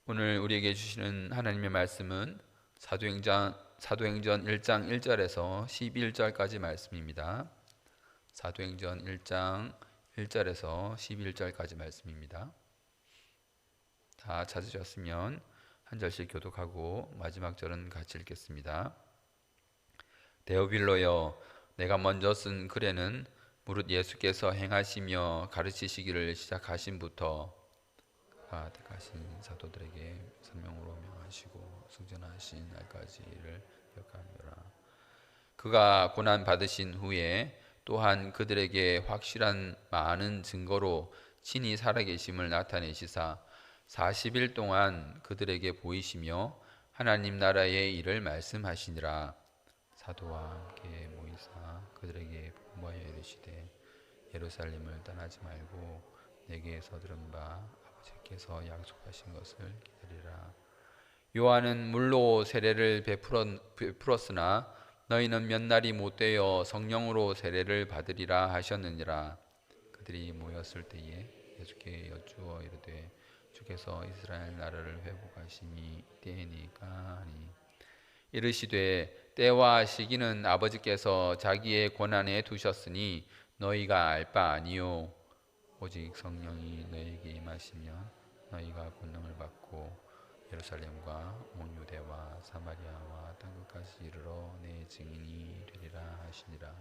오늘 우리에게 주시는 하나님의 말씀은 사도행전 1장 1절에서 11절까지 말씀입니다. 사도행전 1장 1절에서 11절까지 말씀입니다. 다 찾으셨으면 한 절씩 교독하고 마지막 절은 같이 읽겠습니다. 데오빌로여, 내가 먼저 쓴 글에는 무릇 예수께서 행하시며 가르치시기를 시작하신부터 택하신 사도들에게 선명으로 명하시고 승천하신 날까지를 기억하노라. 그가 고난 받으신 후에 또한 그들에게 확실한 많은 증거로 친히 살아계심을 나타내시사 40일 동안 그들에게 보이시며 하나님 나라의 일을 말씀하시니라. 사도와 함께 모이사 그들에게 분부하여 이르시되 예루살렘을 떠나지 말고 내게서 들은 바 아버지께서 약속하신 것을 기다리라. 요한은 물로 세례를 베풀었으나 너희는 몇 날이 못 되어 성령으로 세례를 받으리라 하셨느니라. 그들이 모였을 때에 예수께 여쭈어 이르되 주께서 이스라엘 나라를 회복하심이 때니까 하니 이르시되 때와 시기는 아버지께서 자기의 권한에 두셨으니 너희가 알 바 아니요 오직 성령이 너희에게 임하시면 너희가 권능을 받고 예루살렘과 온 유대와 사마리아와 땅끝까지 이르러 내 증인이 되리라 하시니라.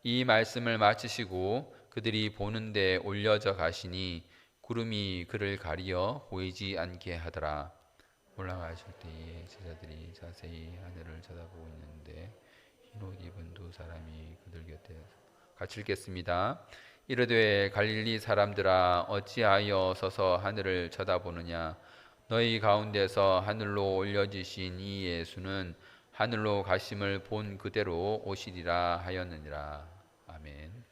이 말씀을 마치시고 그들이 보는데 올려져 가시니 구름이 그를 가리어 보이지 않게 하더라. 올라가실 때에 제자들이 자세히 하늘을 쳐다보고 있는데 흰 옷 입은 두 사람이 그들 곁에 같이 읽겠습니다. 이르되 갈릴리 사람들아 어찌하여 서서 하늘을 쳐다보느냐. 너희 가운데서 하늘로 올려지신 이 예수는 하늘로 가심을 본 그대로 오시리라 하였느니라. 아멘.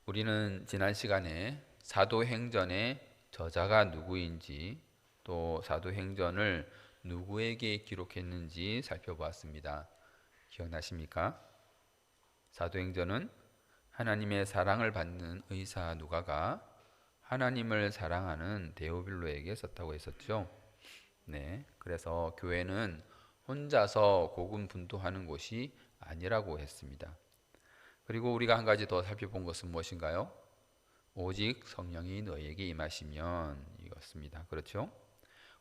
우리는 지난 시간에 사도행전의 저자가 누구인지 또 사도행전을 누구에게 기록했는지 살펴보았습니다. 기억나십니까? 사도행전은 하나님의 사랑을 받는 의사 누가가 하나님을 사랑하는 데오빌로에게 썼다고 했었죠. 네, 그래서 교회는 혼자서 고군분투하는 곳이 아니라고 했습니다. 그리고 우리가 한 가지 더 살펴본 것은 무엇인가요? 오직 성령이 너에게 임하시면 이것입니다. 그렇죠?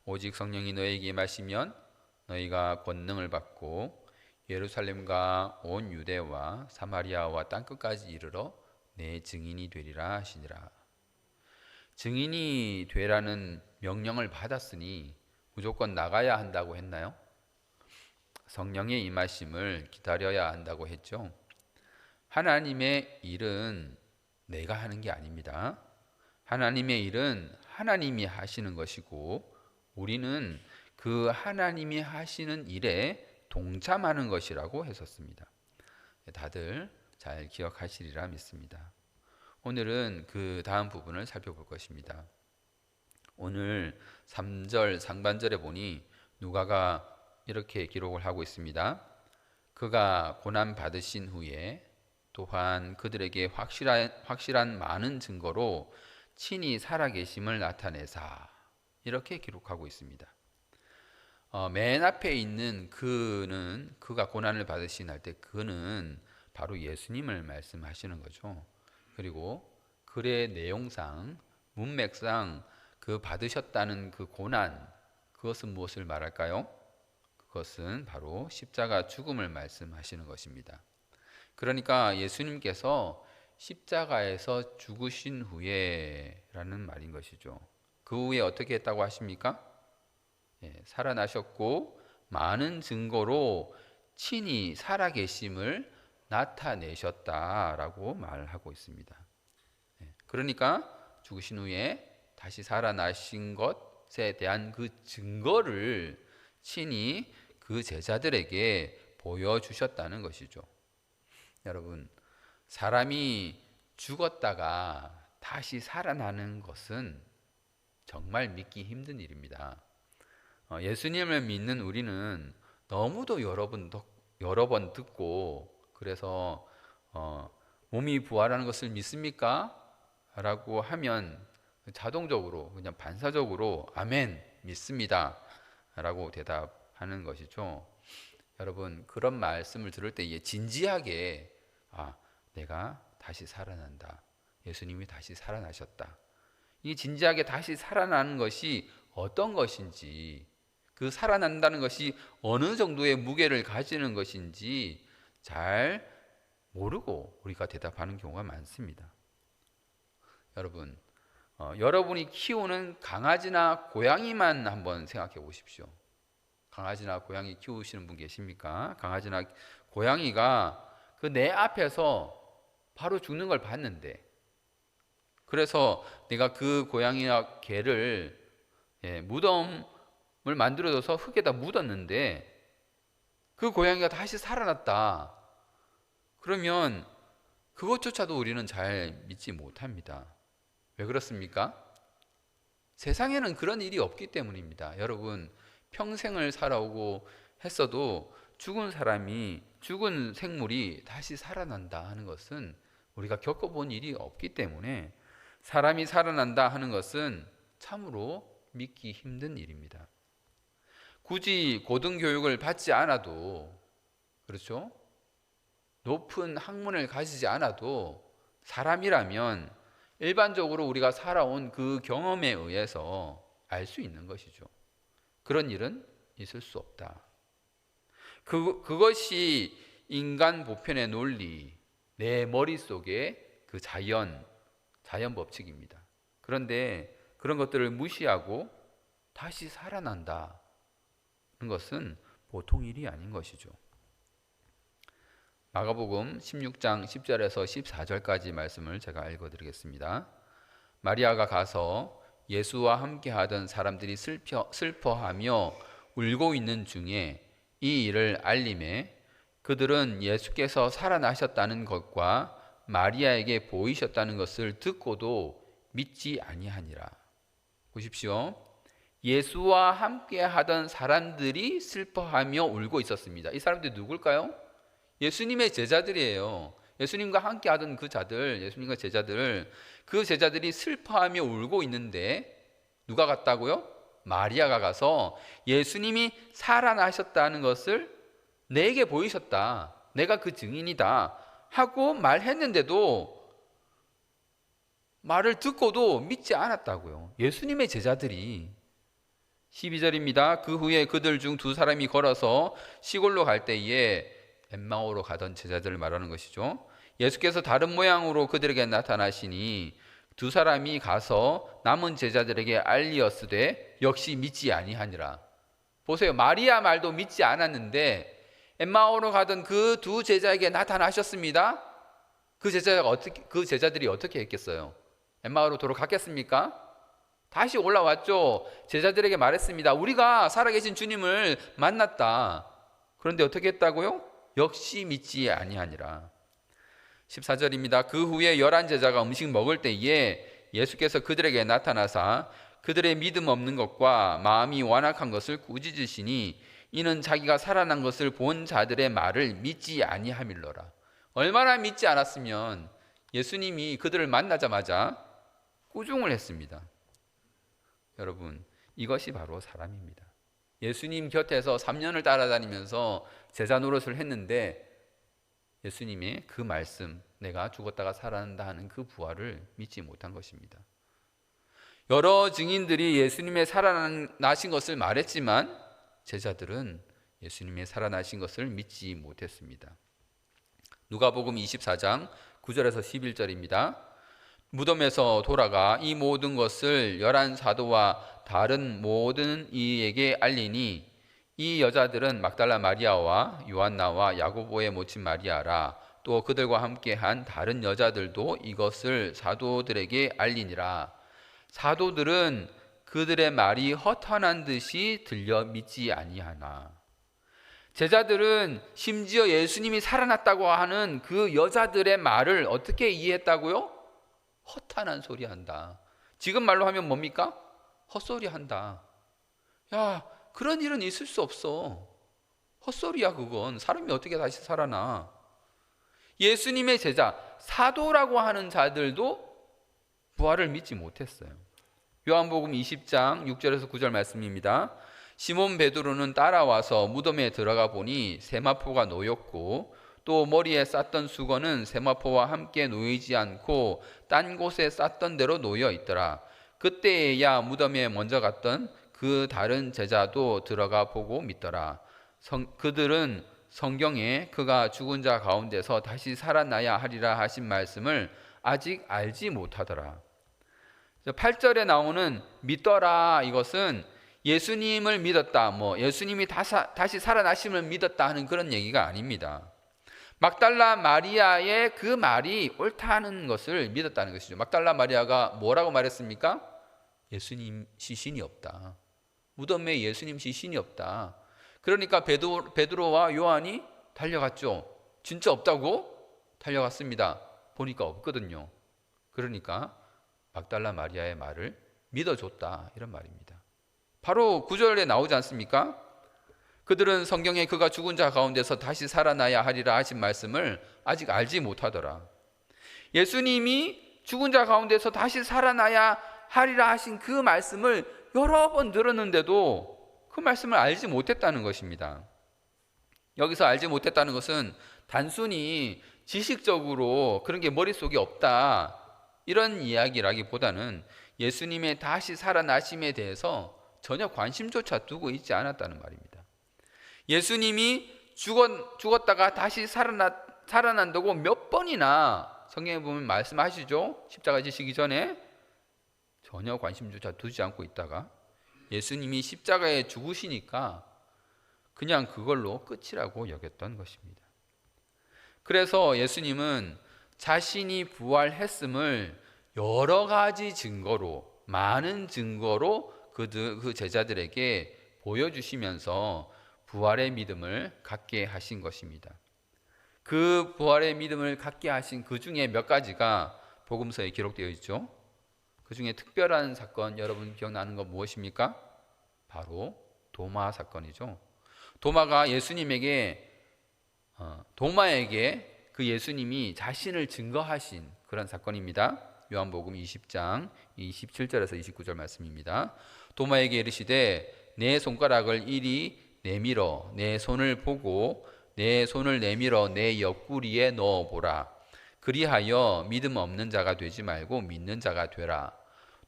오직 성령이 너에게 임하시면 너희가 권능을 받고 예루살렘과 온 유대와 사마리아와 땅끝까지 이르러 내 증인이 되리라 하시니라. 증인이 되라는 명령을 받았으니 무조건 나가야 한다고 했나요? 성령의 임하심을 기다려야 한다고 했죠. 하나님의 일은 내가 하는 게 아닙니다. 하나님의 일은 하나님이 하시는 것이고 우리는 그 하나님이 하시는 일에 동참하는 것이라고 했었습니다. 다들 잘 기억하시리라 믿습니다. 오늘은 그 다음 부분을 살펴볼 것입니다. 오늘 3절 상반절에 보니 누가가 이렇게 기록을 하고 있습니다. 그가 고난 받으신 후에 또한 그들에게 확실한 많은 증거로 친히 살아계심을 나타내사 이렇게 기록하고 있습니다. 맨 앞에 있는 그가 고난을 받으신 할 때 그는 바로 예수님을 말씀하시는 거죠. 그리고 글의 내용상 문맥상 그 받으셨다는 그 고난 그것은 무엇을 말할까요? 그것은 바로 십자가 죽음을 말씀하시는 것입니다. 그러니까 예수님께서 십자가에서 죽으신 후에 라는 말인 것이죠. 그 후에 어떻게 했다고 하십니까? 살아나셨고 많은 증거로 친히 살아계심을 나타내셨다라고 말하고 있습니다. 그러니까 죽으신 후에 다시 살아나신 것에 대한 그 증거를 친히 그 제자들에게 보여주셨다는 것이죠. 여러분, 사람이 죽었다가 다시 살아나는 것은 정말 믿기 힘든 일입니다. 예수님을 믿는 우리는 너무도 여러 번 듣고 그래서 몸이 부활하는 것을 믿습니까? 라고 하면 자동적으로 그냥 반사적으로 아멘 믿습니다 라고 대답하는 것이죠. 여러분, 그런 말씀을 들을 때 진지하게 내가 다시 살아난다, 예수님이 다시 살아나셨다, 이 진지하게 다시 살아나는 것이 어떤 것인지, 그 살아난다는 것이 어느 정도의 무게를 가지는 것인지 잘 모르고 우리가 대답하는 경우가 많습니다. 여러분, 여러분이 키우는 강아지나 고양이만 한번 생각해 보십시오. 강아지나 고양이 키우시는 분 계십니까? 강아지나 고양이가 그 내 앞에서 바로 죽는 걸 봤는데, 그래서 내가 그 고양이나 개를 무덤을 만들어줘서 흙에다 묻었는데 그 고양이가 다시 살아났다. 그러면 그것조차도 우리는 잘 믿지 못합니다. 왜 그렇습니까? 세상에는 그런 일이 없기 때문입니다. 여러분, 평생을 살아오고 했어도 죽은 사람이, 죽은 생물이 다시 살아난다 하는 것은 우리가 겪어본 일이 없기 때문에, 사람이 살아난다 하는 것은 참으로 믿기 힘든 일입니다. 굳이 고등교육을 받지 않아도, 그렇죠? 높은 학문을 가지지 않아도 사람이라면 일반적으로 우리가 살아온 그 경험에 의해서 알 수 있는 것이죠. 그런 일은 있을 수 없다. 그것이 인간 보편의 논리, 내 머릿속의 그 자연 법칙입니다. 그런데 그런 것들을 무시하고 다시 살아난다는 것은 보통 일이 아닌 것이죠. 마가복음 16장 10절에서 14절까지 말씀을 제가 읽어드리겠습니다. 마리아가 가서 예수와 함께하던 사람들이 슬퍼하며 울고 있는 중에 이 일을 알림해 그들은 예수께서 살아나셨다는 것과 마리아에게 보이셨다는 것을 듣고도 믿지 아니하니라. 보십시오. 예수와 함께하던 사람들이 슬퍼하며 울고 있었습니다. 이 사람들이 누굴까요? 예수님의 제자들이에요. 예수님과 함께 하던 그 자들, 예수님과 제자들, 그 제자들이 슬퍼하며 울고 있는데 누가 갔다고요? 마리아가 가서 예수님이 살아나셨다는 것을 내게 보이셨다, 내가 그 증인이다 하고 말했는데도, 말을 듣고도 믿지 않았다고요. 예수님의 제자들이. 12절입니다. 그 후에 그들 중 두 사람이 걸어서 시골로 갈 때에, 엠마오로 가던 제자들을 말하는 것이죠. 예수께서 다른 모양으로 그들에게 나타나시니 두 사람이 가서 남은 제자들에게 알리었으되 역시 믿지 아니하니라. 보세요. 마리아 말도 믿지 않았는데 엠마오로 가던 그 두 제자에게 나타나셨습니다. 그 제자들이 어떻게 했겠어요? 엠마오로 돌아갔겠습니까? 다시 올라왔죠. 제자들에게 말했습니다. 우리가 살아계신 주님을 만났다. 그런데 어떻게 했다고요? 역시 믿지 아니하니라. 14절입니다. 그 후에 11제자가 음식 먹을 때에 예수께서 그들에게 나타나사 그들의 믿음 없는 것과 마음이 완악한 것을 꾸짖으시니 이는 자기가 살아난 것을 본 자들의 말을 믿지 아니함일러라. 얼마나 믿지 않았으면 예수님이 그들을 만나자마자 꾸중을 했습니다. 여러분, 이것이 바로 사람입니다. 예수님 곁에서 3년을 따라다니면서 제자 노릇을 했는데 예수님의 그 말씀, 내가 죽었다가 살아난다 하는 그 부활을 믿지 못한 것입니다. 여러 증인들이 예수님의 살아나신 것을 말했지만 제자들은 예수님의 살아나신 것을 믿지 못했습니다. 누가복음 24장 9절에서 11절입니다. 무덤에서 돌아가 이 모든 것을 11사도와 다른 모든 이에게 알리니 이 여자들은 막달라 마리아와 요한나와 야고보의 모친 마리아라. 또 그들과 함께한 다른 여자들도 이것을 사도들에게 알리니라. 사도들은 그들의 말이 허탄한 듯이 들려 믿지 아니하나. 제자들은 심지어 예수님이 살아났다고 하는 그 여자들의 말을 어떻게 이해했다고요? 허탄한 소리 한다. 지금 말로 하면 뭡니까? 헛소리 한다. 야, 그런 일은 있을 수 없어. 헛소리야 그건. 사람이 어떻게 다시 살아나. 예수님의 제자, 사도라고 하는 자들도 부활을 믿지 못했어요. 요한복음 20장 6절에서 9절 말씀입니다. 시몬 베드로는 따라와서 무덤에 들어가 보니 세마포가 놓였고 또 머리에 쌌던 수건은 세마포와 함께 놓이지 않고 딴 곳에 쌌던 대로 놓여 있더라. 그때야 무덤에 먼저 갔던 그 다른 제자도 들어가 보고 믿더라. 그들은 성경에 그가 죽은 자 가운데서 다시 살아나야 하리라 하신 말씀을 아직 알지 못하더라. 8절에 나오는 믿더라, 이것은 예수님을 믿었다, 예수님이 다시 살아나심을 믿었다 하는 그런 얘기가 아닙니다. 막달라 마리아의 그 말이 옳다는 것을 믿었다는 것이죠. 막달라 마리아가 뭐라고 말했습니까? 예수님 시신이 없다. 무덤에 예수님 시신이 없다. 그러니까 베드로와 요한이 달려갔죠. 진짜 없다고? 달려갔습니다. 보니까 없거든요. 그러니까 막달라 마리아의 말을 믿어줬다, 이런 말입니다. 바로 9절에 나오지 않습니까? 그들은 성경에 그가 죽은 자 가운데서 다시 살아나야 하리라 하신 말씀을 아직 알지 못하더라. 예수님이 죽은 자 가운데서 다시 살아나야 하리라 하신 그 말씀을 여러 번 들었는데도 그 말씀을 알지 못했다는 것입니다. 여기서 알지 못했다는 것은 단순히 지식적으로 그런 게 머릿속에 없다, 이런 이야기라기보다는 예수님의 다시 살아나심에 대해서 전혀 관심조차 두고 있지 않았다는 말입니다. 예수님이 죽었다가 다시 살아난다고 몇 번이나 성경에 보면 말씀하시죠. 십자가 지시기 전에 전혀 관심조차 두지 않고 있다가 예수님이 십자가에 죽으시니까 그냥 그걸로 끝이라고 여겼던 것입니다. 그래서 예수님은 자신이 부활했음을 여러 가지 증거로, 많은 증거로 그 제자들에게 보여주시면서 부활의 믿음을 갖게 하신 것입니다. 그 부활의 믿음을 갖게 하신 그 중에 몇 가지가 복음서에 기록되어 있죠. 그 중에 특별한 사건, 여러분 기억나는 건 무엇입니까? 바로 도마 사건이죠. 도마에게 그 예수님이 자신을 증거하신 그런 사건입니다. 요한복음 20장 27절에서 29절 말씀입니다. 도마에게 이르시되 내 손가락을 이리 내밀어 내 손을 보고 내 손을 내밀어 내 옆구리에 넣어보라. 그리하여 믿음 없는 자가 되지 말고 믿는 자가 되라.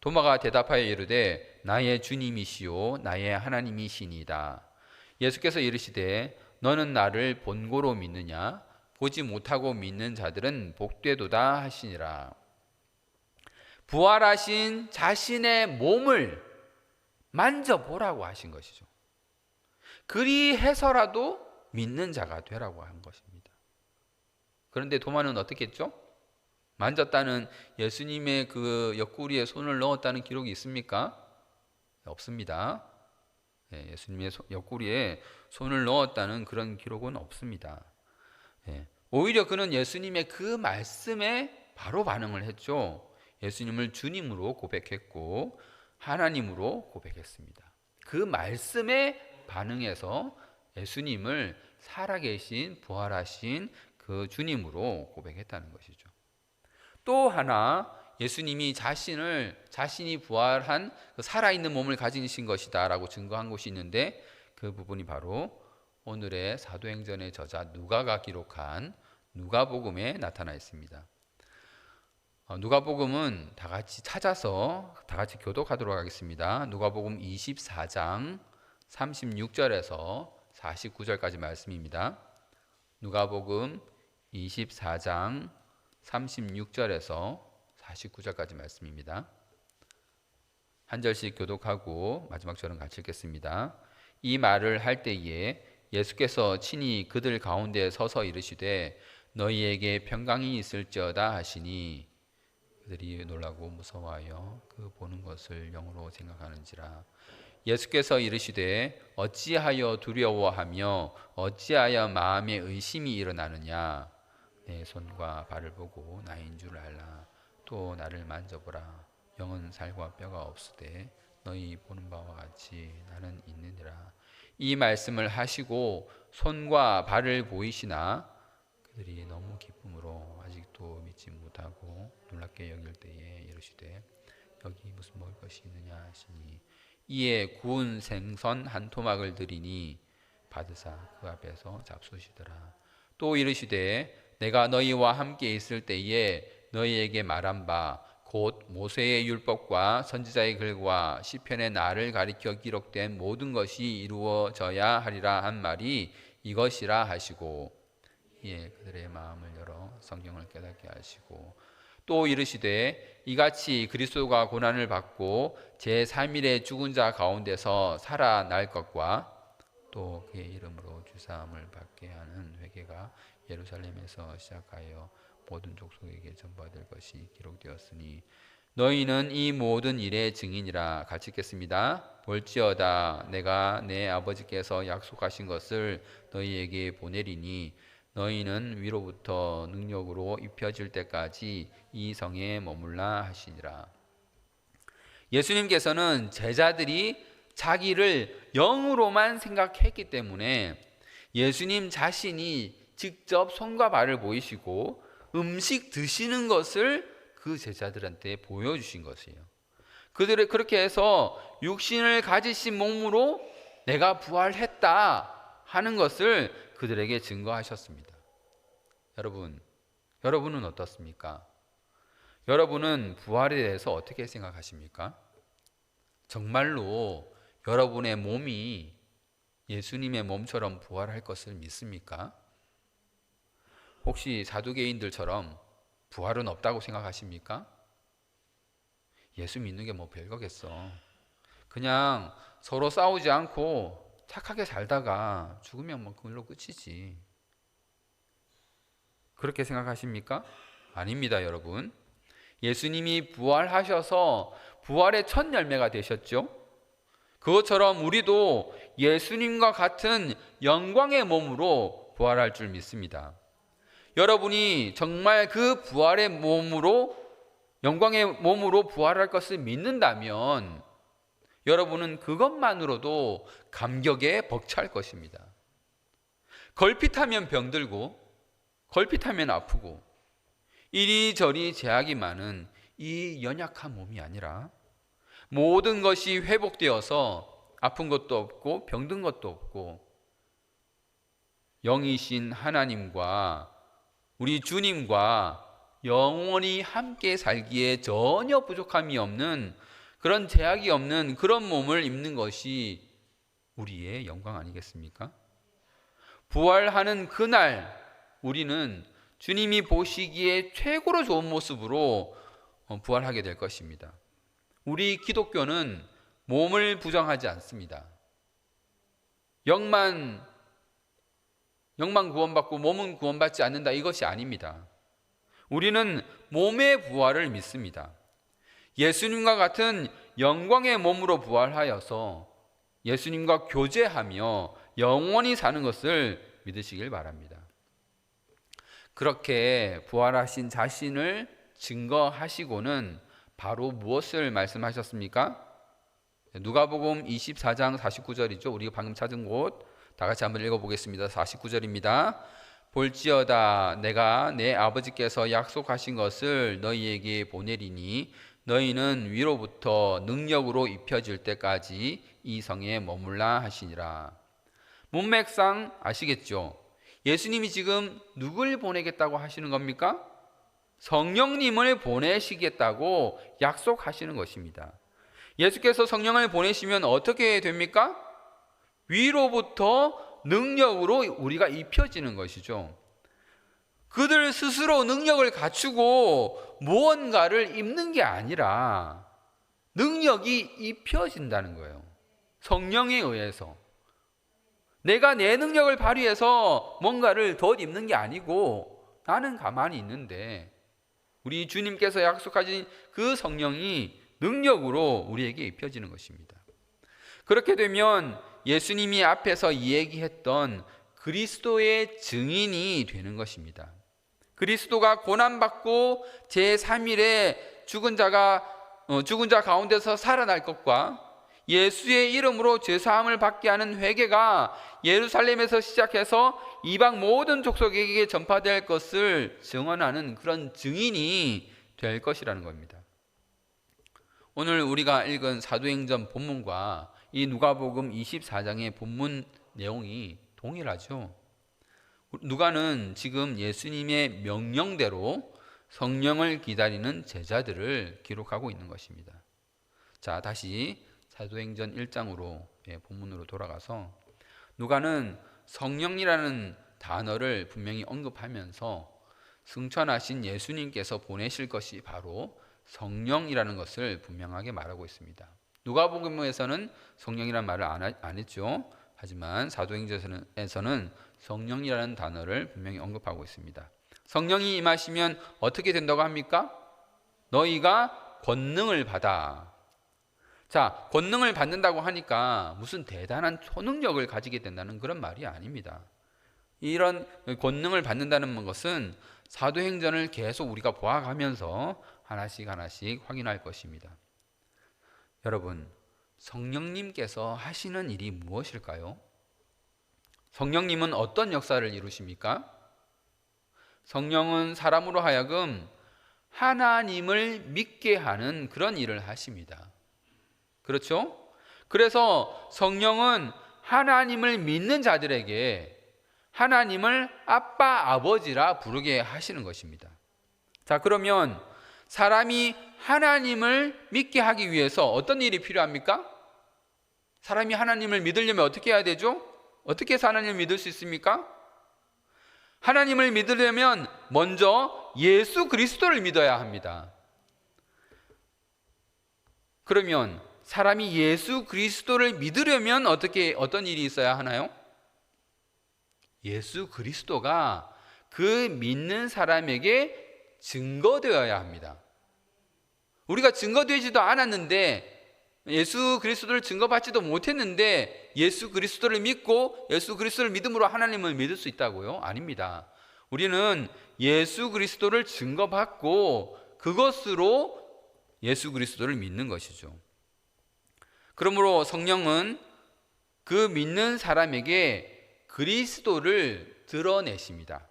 도마가 대답하여 이르되 나의 주님이시오 나의 하나님이시니이다. 예수께서 이르시되 너는 나를 본고로 믿느냐? 보지 못하고 믿는 자들은 복되도다 하시니라. 부활하신 자신의 몸을 만져보라고 하신 것이죠. 그리해서라도 믿는 자가 되라고 한 것입니다. 그런데 도마는 어떻게 했죠? 만졌다는, 예수님의 그 옆구리에 손을 넣었다는 기록이 있습니까? 없습니다. 예수님의 옆구리에 손을 넣었다는 그런 기록은 없습니다. 오히려 그는 예수님의 그 말씀에 바로 반응을 했죠. 예수님을 주님으로 고백했고 하나님으로 고백했습니다. 그 말씀에 반응해서 예수님을 살아계신 부활하신 그 주님으로 고백했다는 것이죠. 또 하나, 예수님이 자신이 부활한 그 살아있는 몸을 가지신 것이다 라고 증거한 것이 있는데, 그 부분이 바로 오늘의 사도행전의 저자 누가가 기록한 누가복음에 나타나 있습니다. 누가복음은 다 같이 찾아서 다 같이 교독하도록 하겠습니다. 누가복음 24장 36절에서 49절까지 말씀입니다. 누가복음 24장 36절에서 49절까지 말씀입니다. 한 절씩 교독하고 마지막 절은 같이 읽겠습니다. 이 말을 할 때에 예수께서 친히 그들 가운데 서서 이르시되 너희에게 평강이 있을지어다 하시니 그들이 놀라고 무서워하여 그 보는 것을 영으로 생각하는지라. 예수께서 이르시되 어찌하여 두려워하며 어찌하여 마음에 의심이 일어나느냐. 내 손과 발을 보고 나인 줄 알라. 또 나를 만져보라. 영은 살과 뼈가 없으되 너희 보는 바와 같이 나는 있느니라. 이 말씀을 하시고 손과 발을 보이시나 그들이 너무 기쁨으로 아직도 믿지 못하고 놀랍게 여길 때에 이르시되 여기 무슨 먹을 것이 있느냐 하시니 이에 구운 생선 한 토막을 드리니 받으사 그 앞에서 잡수시더라. 또 이르시되 내가 너희와 함께 있을 때에 너희에게 말한 바 곧 모세의 율법과 선지자의 글과 시편의 나를 가리켜 기록된 모든 것이 이루어져야 하리라 한 말이 이것이라 하시고 예, 그들의 마음을 열어 성경을 깨닫게 하시고 또 이르시되 이같이 그리스도가 고난을 받고 제3일에 죽은 자 가운데서 살아날 것과 또 그의 이름으로 주사함을 받게 하는 회개가 예루살렘에서 시작하여 모든 족속에게 전파될 것이 기록되었으니 너희는 이 모든 일의 증인이라. 같이 읽겠습니다. 볼지어다 내가 내 아버지께서 약속하신 것을 너희에게 보내리니 너희는 위로부터 능력으로 입혀질 때까지 이 성에 머물라 하시니라. 예수님께서는 제자들이 자기를 영으로만 생각했기 때문에 예수님 자신이 직접 손과 발을 보이시고 음식 드시는 것을 그 제자들한테 보여주신 것이에요. 그들이 그렇게 해서 육신을 가지신 몸으로 내가 부활했다 하는 것을 그들에게 증거하셨습니다. 여러분은 어떻습니까? 여러분은 부활에 대해서 어떻게 생각하십니까? 정말로 여러분의 몸이 예수님의 몸처럼 부활할 것을 믿습니까? 혹시 사두개인들처럼 부활은 없다고 생각하십니까? 예수 믿는 게 뭐 별거겠어. 그냥 서로 싸우지 않고 착하게 살다가 죽으면 뭐 그걸로 끝이지. 그렇게 생각하십니까? 아닙니다, 여러분. 예수님이 부활하셔서 부활의 첫 열매가 되셨죠. 그것처럼 우리도 예수님과 같은 영광의 몸으로 부활할 줄 믿습니다. 여러분이 정말 그 부활의 몸으로, 영광의 몸으로 부활할 것을 믿는다면 여러분은 그것만으로도 감격에 벅찰 것입니다. 걸핏하면 병들고 걸핏하면 아프고 이리저리 제약이 많은 이 연약한 몸이 아니라 모든 것이 회복되어서 아픈 것도 없고 병든 것도 없고 영이신 하나님과 우리 주님과 영원히 함께 살기에 전혀 부족함이 없는 그런 제약이 없는 그런 몸을 입는 것이 우리의 영광 아니겠습니까? 부활하는 그날 우리는 주님이 보시기에 최고로 좋은 모습으로 부활하게 될 것입니다. 우리 기독교는 몸을 부정하지 않습니다. 영만 구원받고 몸은 구원받지 않는다, 이것이 아닙니다. 우리는 몸의 부활을 믿습니다. 예수님과 같은 영광의 몸으로 부활하여서 예수님과 교제하며 영원히 사는 것을 믿으시길 바랍니다. 그렇게 부활하신 자신을 증거하시고는 바로 무엇을 말씀하셨습니까? 누가복음 24장 49절이죠. 우리가 방금 찾은 곳 다 같이 한번 읽어보겠습니다. 49절입니다. 볼지어다 내가 내 아버지께서 약속하신 것을 너희에게 보내리니 너희는 위로부터 능력으로 입혀질 때까지 이 성에 머물라 하시니라. 문맥상 아시겠죠? 예수님이 지금 누굴 보내겠다고 하시는 겁니까? 성령님을 보내시겠다고 약속하시는 것입니다. 예수께서 성령을 보내시면 어떻게 됩니까? 위로부터 능력으로 우리가 입혀지는 것이죠. 그들 스스로 능력을 갖추고 무언가를 입는 게 아니라 능력이 입혀진다는 거예요. 성령에 의해서. 내가 내 능력을 발휘해서 뭔가를 덧입는 게 아니고 나는 가만히 있는데 우리 주님께서 약속하신 그 성령이 능력으로 우리에게 입혀지는 것입니다. 그렇게 되면 예수님이 앞에서 얘기했던 그리스도의 증인이 되는 것입니다. 그리스도가 고난받고 제3일에 죽은 자 가운데서 살아날 것과 예수의 이름으로 죄사함을 받게 하는 회개가 예루살렘에서 시작해서 이방 모든 족속에게 전파될 것을 증언하는 그런 증인이 될 것이라는 겁니다. 오늘 우리가 읽은 사도행전 본문과 이 누가복음 24장의 본문 내용이 동일하죠. 누가는 지금 예수님의 명령대로 성령을 기다리는 제자들을 기록하고 있는 것입니다. 자, 다시 사도행전 1장으로 본문으로 돌아가서 누가는 성령이라는 단어를 분명히 언급하면서 승천하신 예수님께서 보내실 것이 바로 성령이라는 것을 분명하게 말하고 있습니다. 누가복음에서는 성령이라는 말을 안 했죠. 하지만 사도행전에서는 성령이라는 단어를 분명히 언급하고 있습니다. 성령이 임하시면 어떻게 된다고 합니까? 너희가 권능을 받아. 자, 권능을 받는다고 하니까 무슨 대단한 초능력을 가지게 된다는 그런 말이 아닙니다. 이런 권능을 받는다는 것은 사도행전을 계속 우리가 보아가면서 하나씩 확인할 것입니다. 여러분, 성령님께서 하시는 일이 무엇일까요? 성령님은 어떤 역사를 이루십니까? 성령은 사람으로 하여금 하나님을 믿게 하는 그런 일을 하십니다. 그렇죠? 그래서 성령은 하나님을 믿는 자들에게 하나님을 아빠, 아버지라 부르게 하시는 것입니다. 자, 그러면 사람이 하나님을 믿게 하기 위해서 어떤 일이 필요합니까? 사람이 하나님을 믿으려면 어떻게 해야 되죠? 어떻게 해서 하나님을 믿을 수 있습니까? 하나님을 믿으려면 먼저 예수 그리스도를 믿어야 합니다. 그러면 사람이 예수 그리스도를 믿으려면 어떤 일이 있어야 하나요? 예수 그리스도가 그 믿는 사람에게 증거되어야 합니다. 우리가 증거되지도 않았는데, 예수 그리스도를 증거받지도 못했는데 예수 그리스도를 믿고 예수 그리스도를 믿음으로 하나님을 믿을 수 있다고요? 아닙니다. 우리는 예수 그리스도를 증거받고 그것으로 예수 그리스도를 믿는 것이죠. 그러므로 성령은 그 믿는 사람에게 그리스도를 드러내십니다.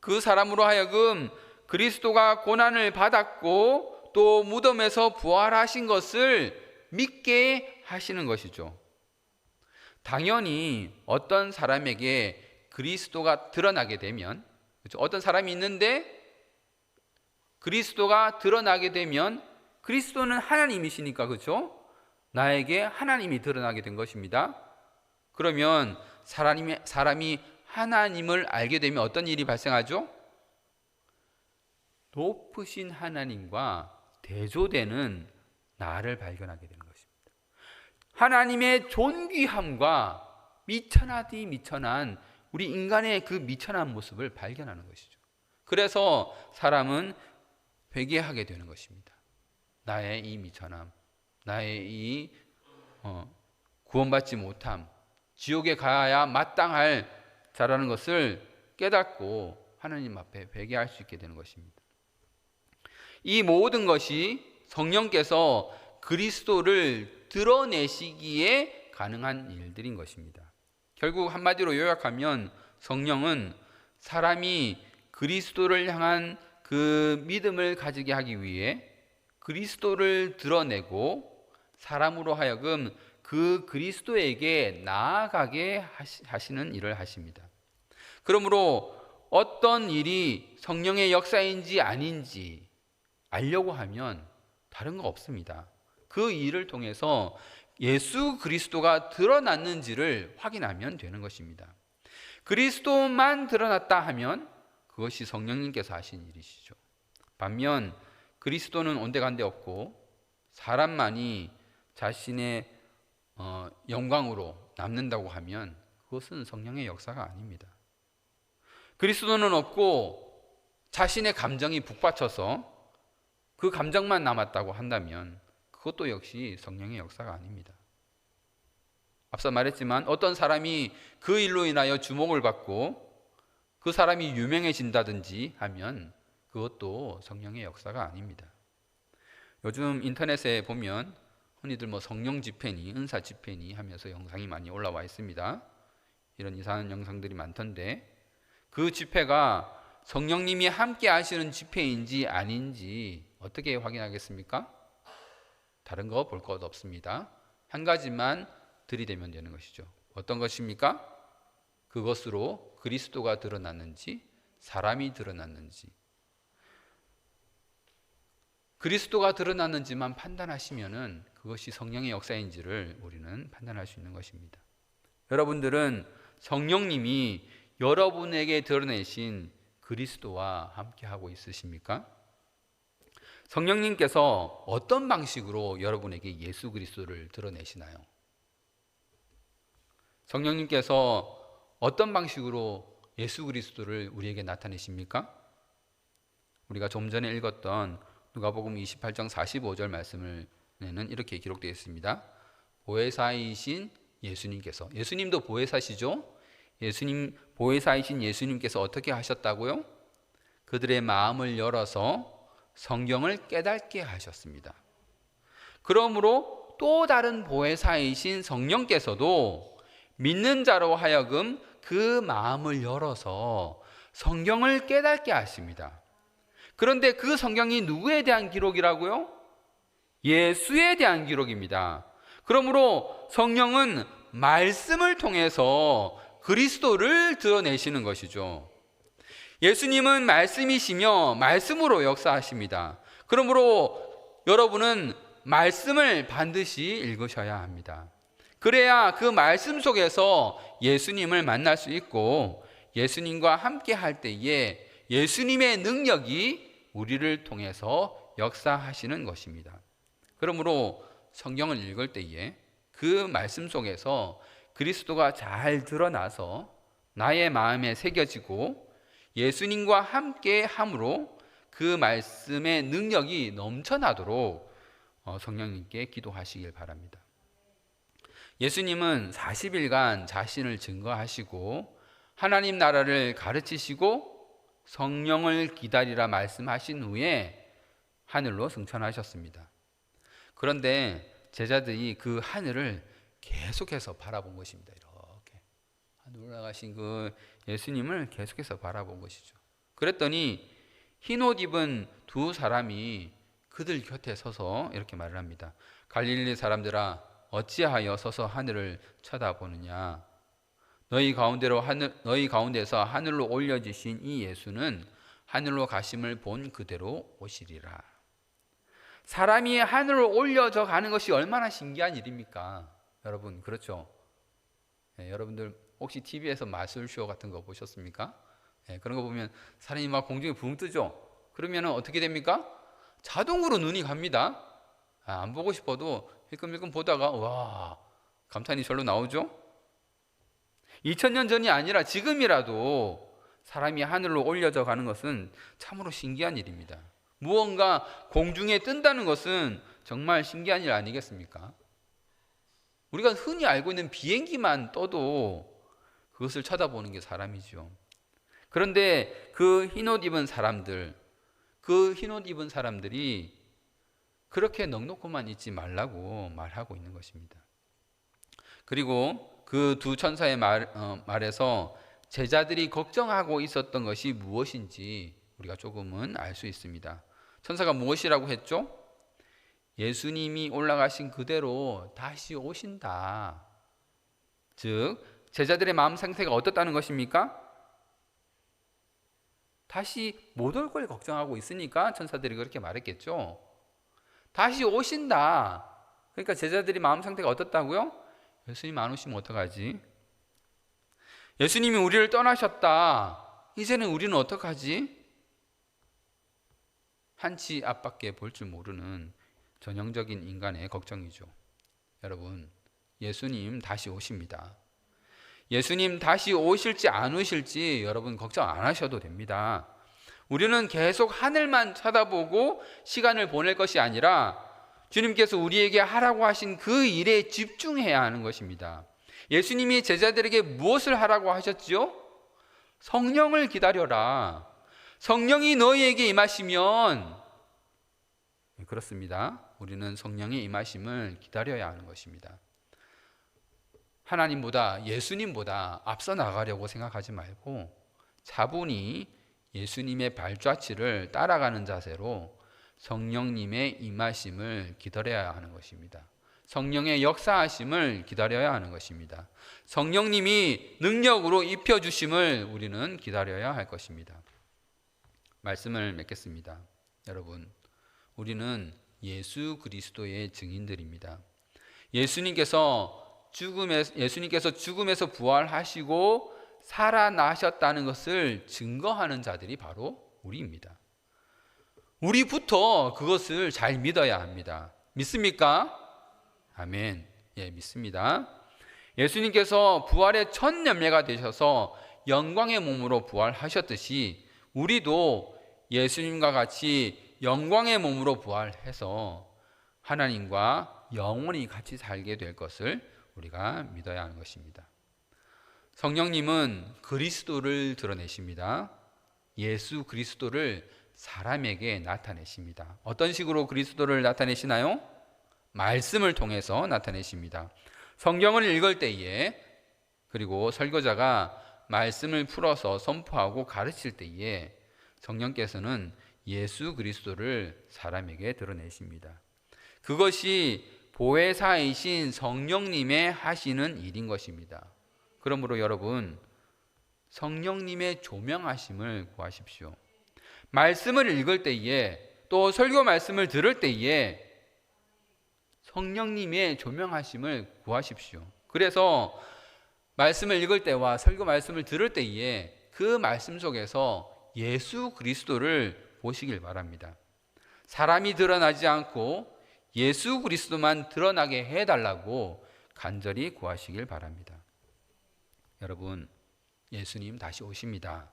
그 사람으로 하여금 그리스도가 고난을 받았고 또 무덤에서 부활하신 것을 믿게 하시는 것이죠. 당연히 어떤 사람에게 그리스도가 드러나게 되면, 그렇죠? 어떤 사람이 있는데 그리스도가 드러나게 되면 그리스도는 하나님이시니까, 그렇죠? 나에게 하나님이 드러나게 된 것입니다. 그러면 사람이 하나님을 알게 되면 어떤 일이 발생하죠? 높으신 하나님과 대조되는 나를 발견하게 되는 것입니다. 하나님의 존귀함과 미천하디 미천한 우리 인간의 그 미천한 모습을 발견하는 것이죠. 그래서 사람은 회개하게 되는 것입니다. 나의 이 미천함, 나의 이 구원받지 못함, 지옥에 가야 마땅할 자라는 것을 깨닫고 하나님 앞에 회개할 수 있게 되는 것입니다. 이 모든 것이 성령께서 그리스도를 드러내시기에 가능한 일들인 것입니다. 결국 한마디로 요약하면 성령은 사람이 그리스도를 향한 그 믿음을 가지게 하기 위해 그리스도를 드러내고 사람으로 하여금 그 그리스도에게 나아가게 하시는 일을 하십니다. 그러므로 어떤 일이 성령의 역사인지 아닌지 알려고 하면 다른 거 없습니다. 그 일을 통해서 예수 그리스도가 드러났는지를 확인하면 되는 것입니다. 그리스도만 드러났다 하면 그것이 성령님께서 하신 일이시죠. 반면 그리스도는 온데간데 없고 사람만이 자신의 영광으로 남는다고 하면 그것은 성령의 역사가 아닙니다. 그리스도는 없고 자신의 감정이 북받쳐서 그 감정만 남았다고 한다면 그것도 역시 성령의 역사가 아닙니다. 앞서 말했지만 어떤 사람이 그 일로 인하여 주목을 받고 그 사람이 유명해진다든지 하면 그것도 성령의 역사가 아닙니다. 요즘 인터넷에 보면 흔히들 성령 집회니 은사 집회니 하면서 영상이 많이 올라와 있습니다. 이런 이상한 영상들이 많던데 그 집회가 성령님이 함께 하시는 집회인지 아닌지 어떻게 확인하겠습니까? 다른 거 볼 것 없습니다. 한 가지만 들이대면 되는 것이죠. 어떤 것입니까? 그것으로 그리스도가 드러났는지 사람이 드러났는지, 그리스도가 드러났는지만 판단하시면은 그것이 성령의 역사인지를 우리는 판단할 수 있는 것입니다. 여러분들은 성령님이 여러분에게 드러내신 그리스도와 함께하고 있으십니까? 성령님께서 어떤 방식으로 여러분에게 예수 그리스도를 드러내시나요? 성령님께서 어떤 방식으로 예수 그리스도를 우리에게 나타내십니까? 우리가 좀 전에 읽었던 누가복음 28장 45절 말씀에는 이렇게 기록되어 있습니다. 보혜사이신 예수님께서, 예수님도 보혜사시죠? 보혜사이신 예수님께서 어떻게 하셨다고요? 그들의 마음을 열어서 성경을 깨닫게 하셨습니다. 그러므로 또 다른 보혜사이신 성령께서도 믿는 자로 하여금 그 마음을 열어서 성경을 깨닫게 하십니다. 그런데 그 성경이 누구에 대한 기록이라고요? 예수에 대한 기록입니다. 그러므로 성령은 말씀을 통해서 그리스도를 드러내시는 것이죠. 예수님은 말씀이시며 말씀으로 역사하십니다. 그러므로 여러분은 말씀을 반드시 읽으셔야 합니다. 그래야 그 말씀 속에서 예수님을 만날 수 있고 예수님과 함께 할 때에 예수님의 능력이 우리를 통해서 역사하시는 것입니다. 그러므로 성경을 읽을 때에 그 말씀 속에서 그리스도가 잘 드러나서 나의 마음에 새겨지고 예수님과 함께 함으로 그 말씀의 능력이 넘쳐나도록 성령님께 기도하시길 바랍니다. 예수님은 40일간 자신을 증거하시고 하나님 나라를 가르치시고 성령을 기다리라 말씀하신 후에 하늘로 승천하셨습니다. 그런데 제자들이 그 하늘을 계속해서 바라본 것입니다. 이렇게 하늘 올라가신 그 예수님을 계속해서 바라본 것이죠. 그랬더니 흰 옷 입은 두 사람이 그들 곁에 서서 이렇게 말을 합니다. 갈릴리 사람들아, 어찌하여 서서 하늘을 쳐다보느냐? 너희 가운데서 하늘로 올려지신 이 예수는 하늘로 가심을 본 그대로 오시리라. 사람이 하늘로 올려져 가는 것이 얼마나 신기한 일입니까? 여러분, 그렇죠? 네, 여러분들 혹시 TV에서 마술쇼 같은 거 보셨습니까? 네, 그런 거 보면 사람이 막 공중에 붕 뜨죠? 그러면 어떻게 됩니까? 자동으로 눈이 갑니다. 안 보고 싶어도 힐끔힐끔 보다가 와, 감탄이 절로 나오죠? 2000년 전이 아니라 지금이라도 사람이 하늘로 올려져 가는 것은 참으로 신기한 일입니다. 무언가 공중에 뜬다는 것은 정말 신기한 일 아니겠습니까? 우리가 흔히 알고 있는 비행기만 떠도 그것을 쳐다보는 게 사람이죠. 그런데 그 흰옷 입은 사람들이 그렇게 넉넉히만 있지 말라고 말하고 있는 것입니다. 그리고 그 두 천사의 말에서 제자들이 걱정하고 있었던 것이 무엇인지 우리가 조금은 알 수 있습니다. 천사가 무엇이라고 했죠? 예수님이 올라가신 그대로 다시 오신다. 즉 제자들의 마음 상태가 어떻다는 것입니까? 다시 못 올 걸 걱정하고 있으니까 천사들이 그렇게 말했겠죠. 다시 오신다. 그러니까 제자들이 마음 상태가 어떻다고요? 예수님 안 오시면 어떡하지? 예수님이 우리를 떠나셨다. 이제는 우리는 어떡하지? 한치 앞밖에 볼 줄 모르는 전형적인 인간의 걱정이죠. 여러분, 예수님 다시 오십니다. 예수님 다시 오실지 안 오실지 여러분 걱정 안 하셔도 됩니다. 우리는 계속 하늘만 쳐다보고 시간을 보낼 것이 아니라 주님께서 우리에게 하라고 하신 그 일에 집중해야 하는 것입니다. 예수님이 제자들에게 무엇을 하라고 하셨지요? 성령을 기다려라. 성령이 너희에게 임하시면, 그렇습니다. 우리는 성령의 임하심을 기다려야 하는 것입니다. 하나님보다 예수님보다 앞서 나가려고 생각하지 말고 차분히 예수님의 발자취를 따라가는 자세로 성령님의 임하심을 기다려야 하는 것입니다. 성령의 역사하심을 기다려야 하는 것입니다. 성령님이 능력으로 입혀주심을 우리는 기다려야 할 것입니다. 말씀을 맺겠습니다. 여러분, 우리는 예수 그리스도의 증인들입니다. 예수님께서 죽음에서 부활하시고 살아나셨다는 것을 증거하는 자들이 바로 우리입니다. 우리부터 그것을 잘 믿어야 합니다. 믿습니까? 아멘. 예, 믿습니다. 예수님께서 부활의 첫 열매가 되셔서 영광의 몸으로 부활하셨듯이 우리도 예수님과 같이 영광의 몸으로 부활해서 하나님과 영원히 같이 살게 될 것을 우리가 믿어야 하는 것입니다. 성령님은 그리스도를 드러내십니다. 예수 그리스도를 사람에게 나타내십니다. 어떤 식으로 그리스도를 나타내시나요? 말씀을 통해서 나타내십니다. 성경을 읽을 때에, 그리고 설교자가 말씀을 풀어서 선포하고 가르칠 때에 성령께서는 예수 그리스도를 사람에게 드러내십니다. 그것이 보혜사이신 성령님의 하시는 일인 것입니다. 그러므로 여러분, 성령님의 조명하심을 구하십시오. 말씀을 읽을 때에, 또 설교 말씀을 들을 때에 성령님의 조명하심을 구하십시오. 그래서 말씀을 읽을 때와 설교 말씀을 들을 때에 그 말씀 속에서 예수 그리스도를 보시길 바랍니다. 사람이 드러나지 않고 예수 그리스도만 드러나게 해달라고 간절히 구하시길 바랍니다. 여러분, 예수님 다시 오십니다.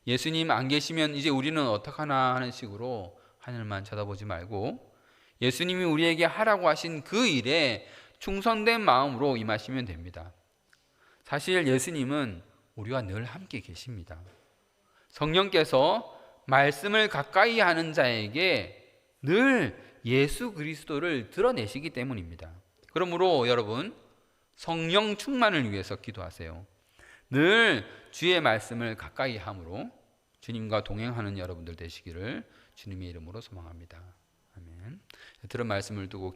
예수님 안 계시면 이제 우리는 어떡하나 하는 식으로 하늘만 쳐다보지 말고 예수님이 우리에게 하라고 하신 그 일에 충성된 마음으로 임하시면 됩니다. 사실 예수님은 우리와 늘 함께 계십니다. 성령께서 말씀을 가까이 하는 자에게 늘 예수 그리스도를 드러내시기 때문입니다. 그러므로 여러분, 성령 충만을 위해서 기도하세요. 늘 주의 말씀을 가까이 함으로 주님과 동행하는 여러분들 되시기를 주님의 이름으로 소망합니다. 아멘. 들은 말씀을 두고